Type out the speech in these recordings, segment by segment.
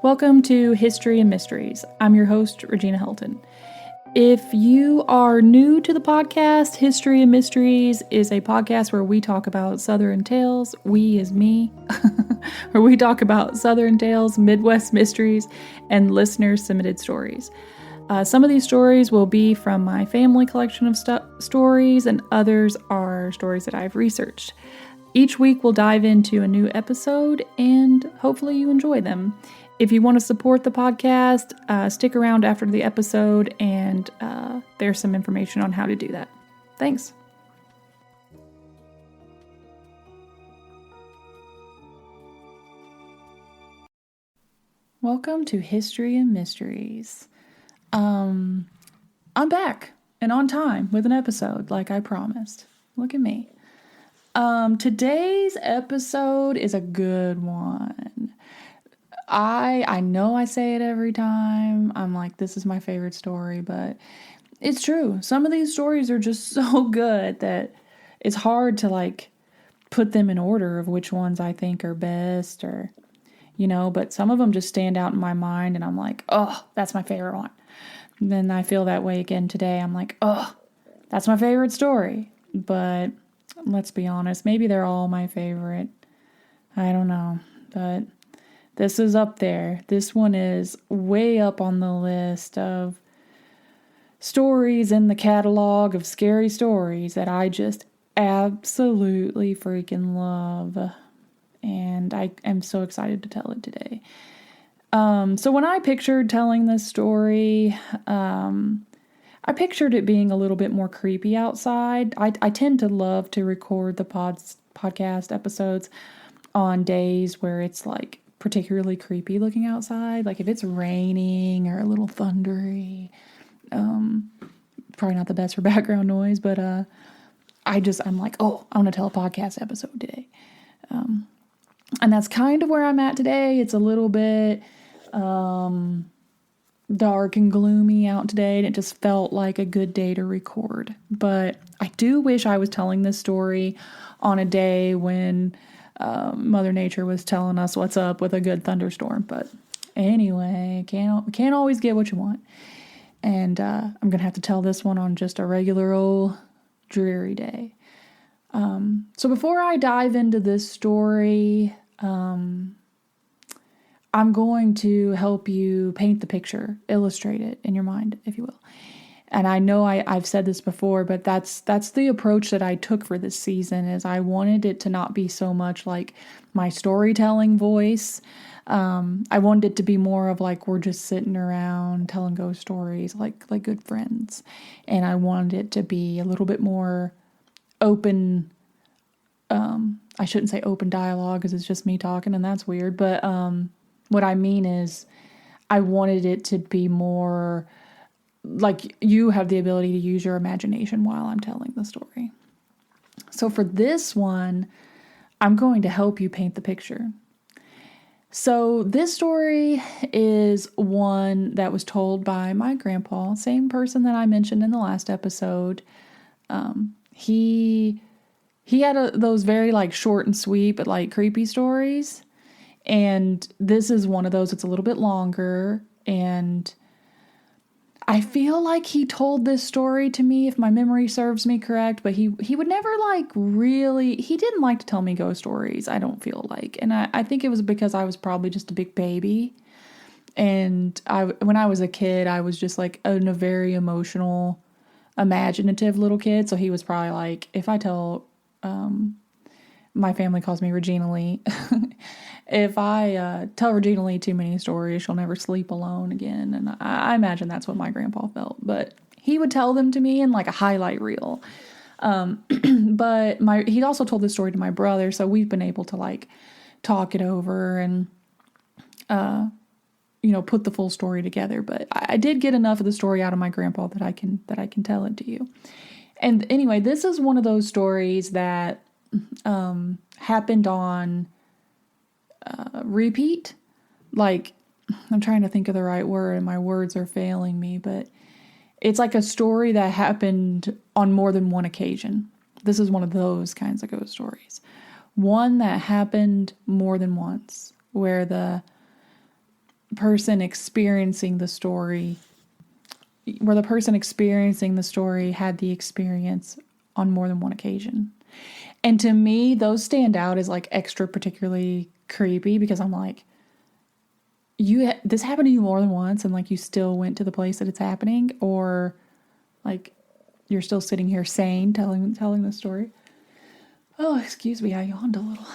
Welcome to History and Mysteries. I'm your host, Regina Helton. If you are new to the podcast, History and Mysteries is a podcast where we talk about Southern tales, we is me, where we talk about Southern tales, Midwest mysteries, and listener-submitted stories. Some of these stories will be from my family collection of stories, and others are stories that I've researched. Each week we'll dive into a new episode, and hopefully you enjoy them. If you want to support the podcast, stick around after the episode, and there's some information on how to do that. Thanks. Welcome to History and Mysteries. I'm back and on time with an episode, like I promised. Look at me. Today's episode is a good one. I know I say it every time. I'm like, this is my favorite story, but it's true. Some of these stories are just so good that it's hard to like put them in order of which ones I think are best or, but some of them just stand out in my mind and I'm like, oh, that's my favorite one. And then I feel that way again today. I'm like, oh, that's my favorite story. But let's be honest, maybe they're all my favorite. I don't know, but this is up there. This one is way up on the list of stories in the catalog of scary stories that I just absolutely freaking love. And I am so excited to tell it today. So when I pictured telling this story, I pictured it being a little bit more creepy outside. I tend to love to record the podcast episodes on days where it's like particularly creepy looking outside, like if it's raining or a little thundery. Probably not the best for background noise, but I'm like, oh, I want to tell a podcast episode today. And that's kind of where I'm at today. It's a little bit dark and gloomy out today, and it just felt like a good day to record. But I do wish I was telling this story on a day when Mother Nature was telling us what's up with a good thunderstorm. But anyway, can't always get what you want. And I'm going to have to tell this one on just a regular old dreary day. So before I dive into this story, I'm going to help you paint the picture, illustrate it in your mind, if you will. And I know I've said this before, but that's the approach that I took for this season. Is I wanted it to not be so much like my storytelling voice. I wanted it to be more of like we're just sitting around telling ghost stories like good friends. And I wanted it to be a little bit more open. I shouldn't say open dialogue because it's just me talking and that's weird. But what I mean is I wanted it to be more like you have the ability to use your imagination while I'm telling the story. So for this one, I'm going to help you paint the picture. So this story is one that was told by my grandpa, same person that I mentioned in the last episode. He had those very like short and sweet but like creepy stories. And this is one of those. It's a little bit longer, and I feel like he told this story to me, if my memory serves me correct, but he would never he didn't like to tell me ghost stories, I don't feel like. And I think it was because I was probably just a big baby. And when I was a kid, I was just like a very emotional, imaginative little kid. So he was probably like, if I tell, my family calls me Regina Lee. If I tell Regina Lee too many stories, she'll never sleep alone again. And I imagine that's what my grandpa felt. But he would tell them to me in like a highlight reel. But he also told this story to my brother, so we've been able to like talk it over and put the full story together. But I did get enough of the story out of my grandpa that I can tell it to you. And anyway, this is one of those stories that happened on repeat. Like, I'm trying to think of the right word and my words are failing me, but it's like a story that happened on more than one occasion. This is one of those kinds of ghost stories One that happened more than once, where the person experiencing the story had the experience on more than one occasion. And to me, those stand out as like extra particularly creepy, because I'm like, this happened to you more than once, and like you still went to the place that it's happening, or like you're still sitting here sane telling the story. Oh, excuse me, I yawned a little.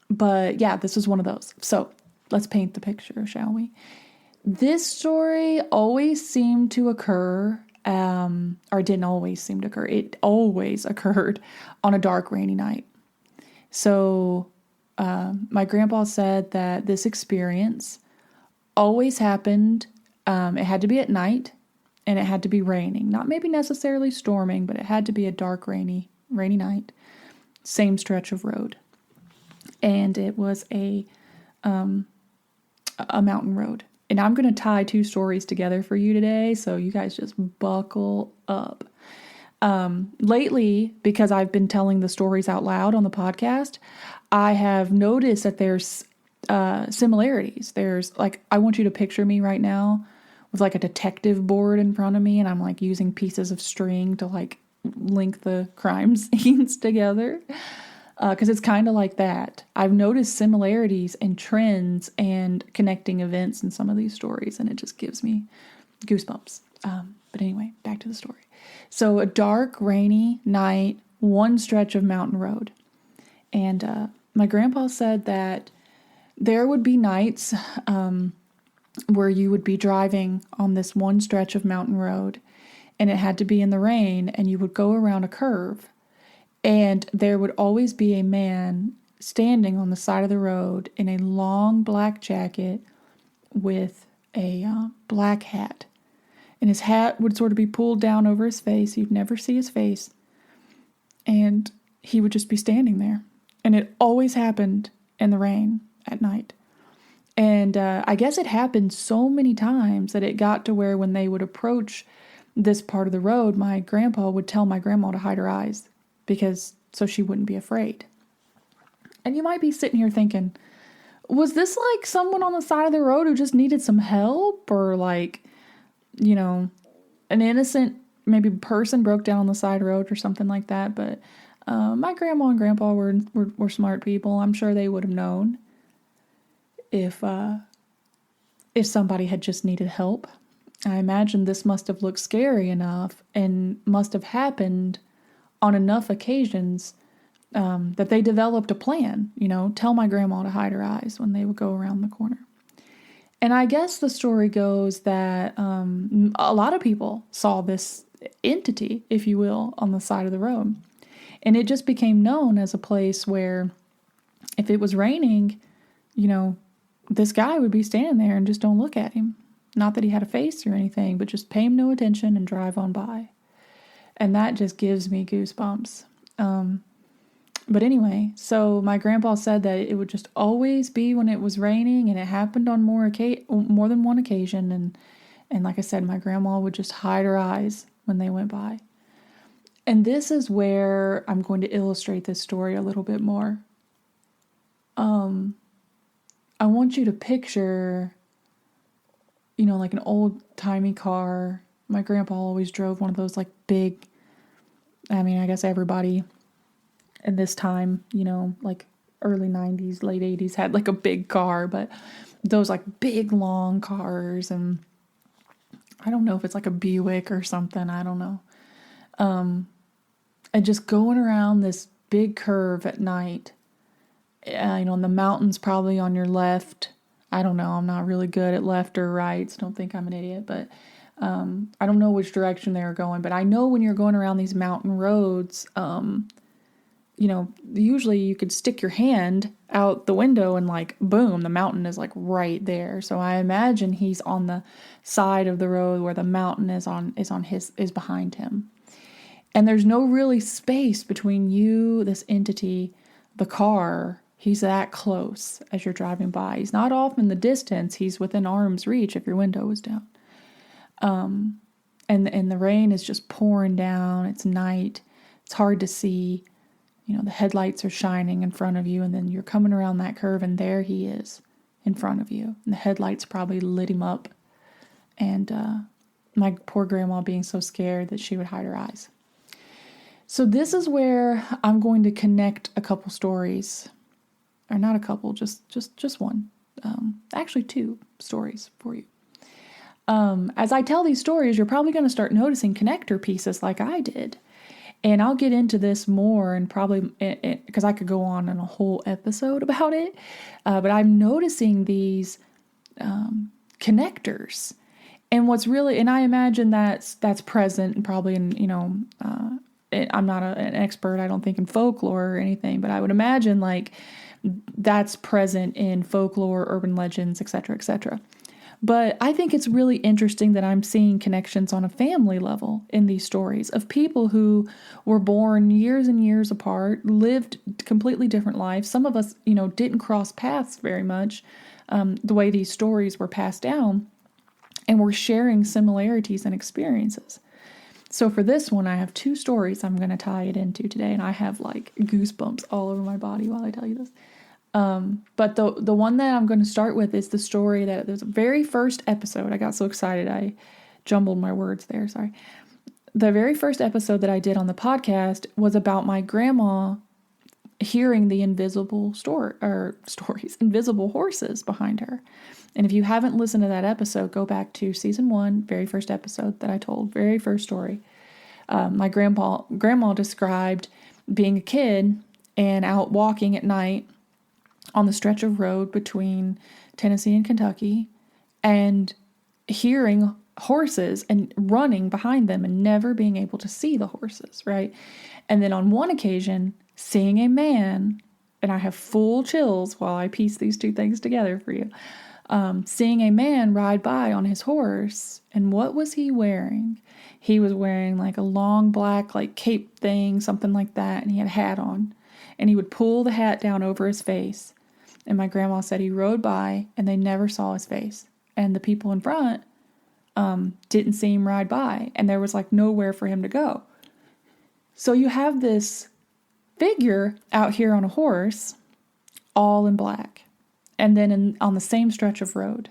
But yeah, this was one of those. So let's paint the picture, shall we? This story always seemed to occur, or it didn't always seem to occur. It always occurred on a dark, rainy night. So my grandpa said that this experience always happened. It had to be at night, and it had to be raining. Not maybe necessarily storming, but it had to be a dark, rainy night. Same stretch of road. And it was a mountain road. And I'm going to tie two stories together for you today, so you guys just buckle up. Lately, because I've been telling the stories out loud on the podcast, I have noticed that there's similarities. There's like, I want you to picture me right now with like a detective board in front of me, and I'm like using pieces of string to like link the crime scenes together. Because it's kind of like that. I've noticed similarities and trends and connecting events in some of these stories, and it just gives me goosebumps. But anyway, back to the story. So a dark, rainy night, one stretch of mountain road. And my grandpa said that there would be nights where you would be driving on this one stretch of mountain road, and it had to be in the rain, and you would go around a curve. And there would always be a man standing on the side of the road in a long black jacket with a black hat. And his hat would sort of be pulled down over his face. You'd never see his face. And he would just be standing there. And it always happened in the rain at night. And I guess it happened so many times that it got to where when they would approach this part of the road, my grandpa would tell my grandma to hide her eyes, because so she wouldn't be afraid. And you might be sitting here thinking, was this like someone on the side of the road who just needed some help, or like, you know, an innocent maybe person broke down on the side road or something like that? But my grandma and grandpa were smart people. I'm sure they would have known if somebody had just needed help. I imagine this must have looked scary enough and must have happened on enough occasions that they developed a plan, tell my grandma to hide her eyes when they would go around the corner. And I guess the story goes that a lot of people saw this entity, if you will, on the side of the road. And it just became known as a place where if it was raining, this guy would be standing there and just don't look at him. Not that he had a face or anything, but just pay him no attention and drive on by. And that just gives me goosebumps. But anyway, so my grandpa said that it would just always be when it was raining, and it happened on more than one occasion. And like I said, my grandma would just hide her eyes when they went by. And this is where I'm going to illustrate this story a little bit more. I want you to picture, like an old-timey car. My grandpa always drove one of those, like, big, I guess everybody in this time, like early 90s, late 80s had, like, a big car, but those, like, big, long cars, and I don't know if it's, like, a Buick or something, I don't know. And just going around this big curve at night, and the mountains probably on your left. I don't know. I'm not really good at left or right, so don't think I'm an idiot. But I don't know which direction they were going. But I know when you're going around these mountain roads, usually you could stick your hand out the window and like, boom, the mountain is like right there. So I imagine he's on the side of the road where the mountain is behind him. And there's no really space between you, this entity, the car. He's that close as you're driving by. He's not off in the distance. He's within arm's reach if your window is down. And the rain is just pouring down. It's night. It's hard to see. the headlights are shining in front of you, and then you're coming around that curve, and there he is in front of you. And the headlights probably lit him up. And my poor grandma being so scared that she would hide her eyes. So this is where I'm going to connect a couple stories. Or not a couple, just one. Actually, 2 stories for you. As I tell these stories, you're probably going to start noticing connector pieces like I did. And I'll get into this more and probably, because I could go on in a whole episode about it. But I'm noticing these connectors. And what's really, and I imagine that's present and probably in, I'm not an expert, I don't think, in folklore or anything, but I would imagine like that's present in folklore, urban legends, etc., etc. But I think it's really interesting that I'm seeing connections on a family level in these stories of people who were born years and years apart, lived completely different lives. Some of us, didn't cross paths very much, the way these stories were passed down, and we're sharing similarities and experiences. So for this one, I have 2 stories I'm going to tie it into today, and I have like goosebumps all over my body while I tell you this. But the one that I'm going to start with is the story that the very first episode. I got so excited I jumbled my words there. Sorry. The very first episode that I did on the podcast was about my grandma hearing the invisible invisible horses behind her. And if you haven't listened to that episode, go back to season 1, very first episode that I told, very first story. My grandma described being a kid and out walking at night on the stretch of road between Tennessee and Kentucky and hearing horses and running behind them and never being able to see the horses, right? And then on one occasion, seeing a man, and I have full chills while I piece these 2 things together for you, seeing a man ride by on his horse, and what was he wearing? He was wearing like a long black like cape thing, something like that, and he had a hat on, and he would pull the hat down over his face. And my grandma said he rode by and they never saw his face. And the people in front didn't see him ride by. And there was like nowhere for him to go. So you have this figure out here on a horse, all in black. And then on the same stretch of road.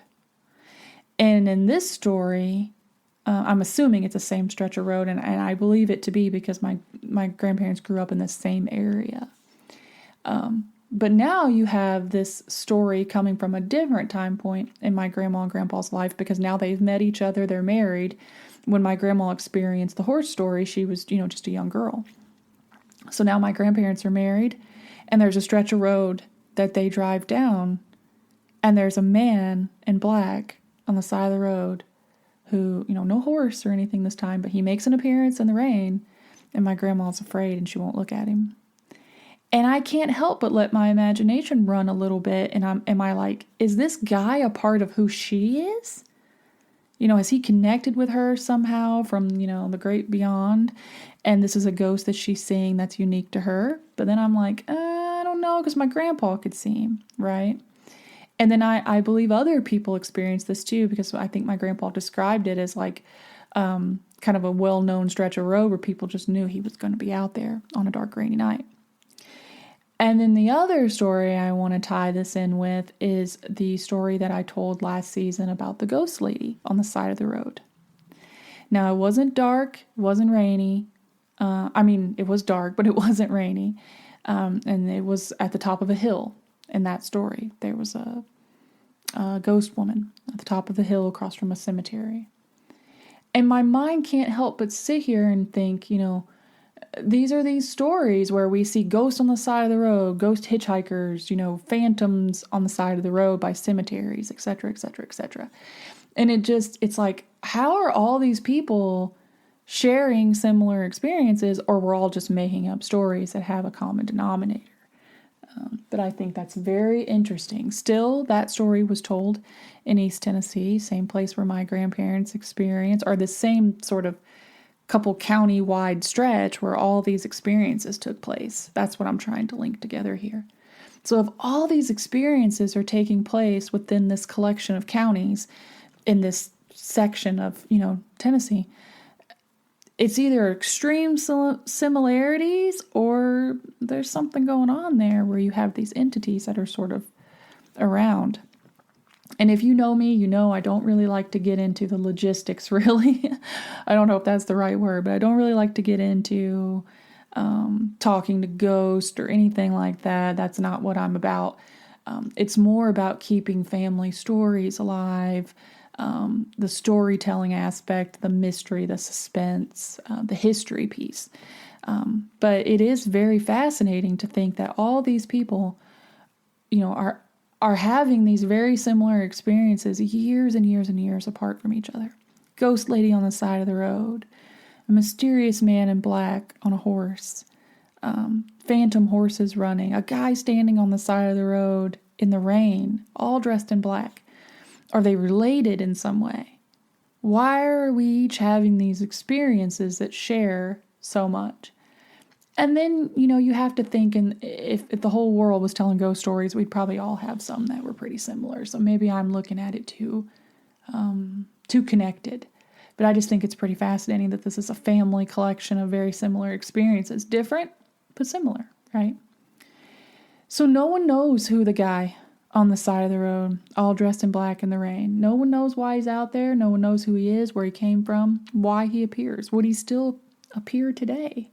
And in this story, I'm assuming it's the same stretch of road. And I believe it to be because my grandparents grew up in the same area. But now you have this story coming from a different time point in my grandma and grandpa's life, because now they've met each other, they're married. When my grandma experienced the horse story, she was, just a young girl. So now my grandparents are married, and there's a stretch of road that they drive down, and there's a man in black on the side of the road who, no horse or anything this time, but he makes an appearance in the rain, and my grandma's afraid and she won't look at him. And I can't help but let my imagination run a little bit. And am I like, is this guy a part of who she is? Has he connected with her somehow from, the great beyond? And this is a ghost that she's seeing that's unique to her. But then I'm like, I don't know, because my grandpa could see him, right? And then I believe other people experience this too, because I think my grandpa described it as like kind of a well-known stretch of road where people just knew he was going to be out there on a dark, rainy night. And then the other story I want to tie this in with is the story that I told last season about the ghost lady on the side of the road. Now, it wasn't dark, it wasn't rainy. It was dark, but it wasn't rainy. And it was at the top of a hill in that story. There was a ghost woman at the top of the hill across from a cemetery. And my mind can't help but sit here and think, these are these stories where we see ghosts on the side of the road, ghost hitchhikers, phantoms on the side of the road by cemeteries, etc., etc., etc. And it's like, how are all these people sharing similar experiences, or we're all just making up stories that have a common denominator? But I think that's very interesting. Still, that story was told in East Tennessee, same place where my grandparents experienced, or the same sort of couple county-wide stretch where all these experiences took place. That's what I'm trying to link together here. So if all these experiences are taking place within this collection of counties in this section of, Tennessee, it's either extreme similarities or there's something going on there where you have these entities that are sort of around. And if you know me, you know I don't really like to get into the logistics, really. I don't know if that's the right word, but I don't really like to get into talking to ghosts or anything like that. That's not what I'm about. It's more about keeping family stories alive, the storytelling aspect, the mystery, the suspense, the history piece. But it is very fascinating to think that all these people, are having these very similar experiences years and years and years apart from each other. Ghost lady on the side of the road, a mysterious man in black on a horse, phantom horses running, a guy standing on the side of the road in the rain, all dressed in black. Are they related in some way? Why are we each having these experiences that share so much? And then, you have to think, and if the whole world was telling ghost stories, we'd probably all have some that were pretty similar. So maybe I'm looking at it too connected. But I just think it's pretty fascinating that this is a family collection of very similar experiences. Different, but similar, right? So no one knows who the guy on the side of the road, all dressed in black in the rain. No one knows why he's out there. No one knows who he is, where he came from, why he appears. Would he still appear today?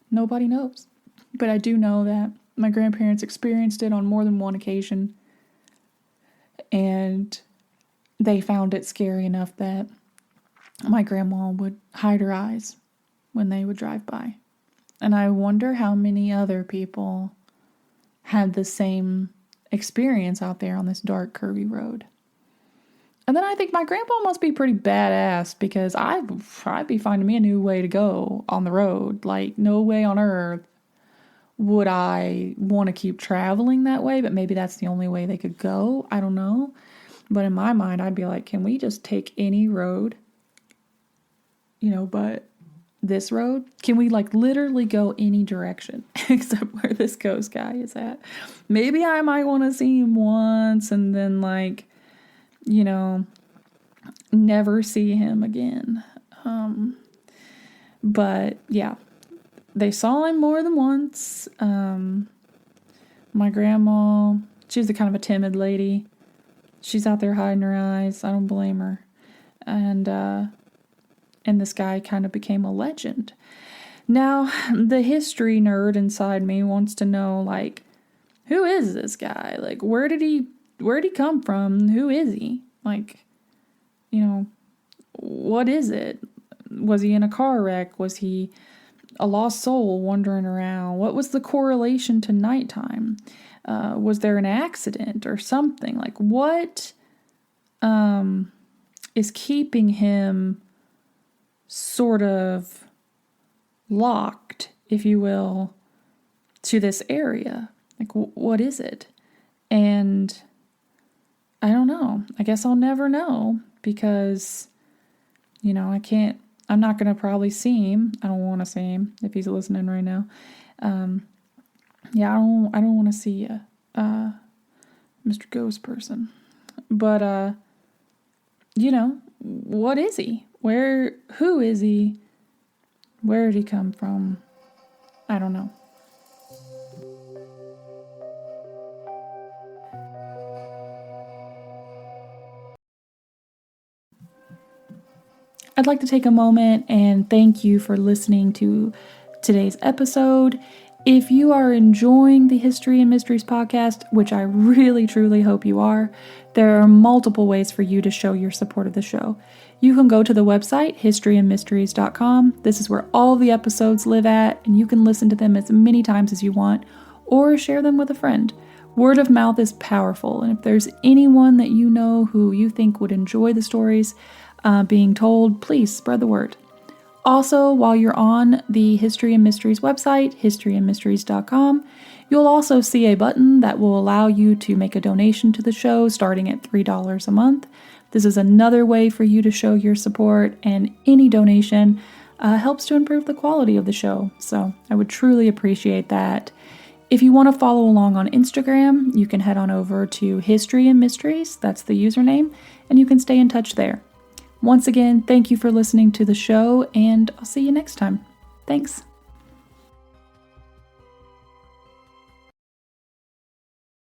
Nobody knows. But I do know that my grandparents experienced it on more than one occasion. And they found it scary enough that my grandma would hide her eyes when they would drive by. And I wonder how many other people had the same experience out there on this dark, curvy road. And then I think my grandpa must be pretty badass, because I'd be finding me a new way to go on the road. Like, no way on earth would I want to keep traveling that way, but maybe that's the only way they could go. I don't know. But in my mind, I'd be like, can we just take any road? But this road? Can we literally go any direction except where this ghost guy is at? Maybe I might want to see him once and then never see him again. But yeah, they saw him more than once. My grandma, she's the kind of a timid lady. She's out there hiding her eyes. I don't blame her. And this guy kind of became a legend. Now, the history nerd inside me wants to know, who is this guy? Where did he come from? Who is he? What is it? Was he in a car wreck? Was he a lost soul wandering around? What was the correlation to nighttime? Was there an accident or something? What is keeping him sort of locked, if you will, to this area? What is it? And I don't know. I guess I'll never know, because, I'm not going to probably see him. I don't want to see him if he's listening right now. Yeah, I don't want to see you, Mr. Ghost Person. But, what is he? Who is he? Where did he come from? I don't know. I'd like to take a moment and thank you for listening to today's episode. If you are enjoying the History and Mysteries podcast, which I really truly hope you are, there are multiple ways for you to show your support of the show. You can go to the website, historyandmysteries.com. This is where all the episodes live at, and you can listen to them as many times as you want, or share them with a friend. Word of mouth is powerful, and if there's anyone that you know who you think would enjoy the stories being told, please spread the word. Also, while you're on the History and Mysteries website, historyandmysteries.com, you'll also see a button that will allow you to make a donation to the show starting at $3 a month. This is another way for you to show your support, and any donation helps to improve the quality of the show, so I would truly appreciate that. If you want to follow along on Instagram, you can head on over to History and Mysteries, that's the username, and you can stay in touch there. Once again, thank you for listening to the show, and I'll see you next time. Thanks.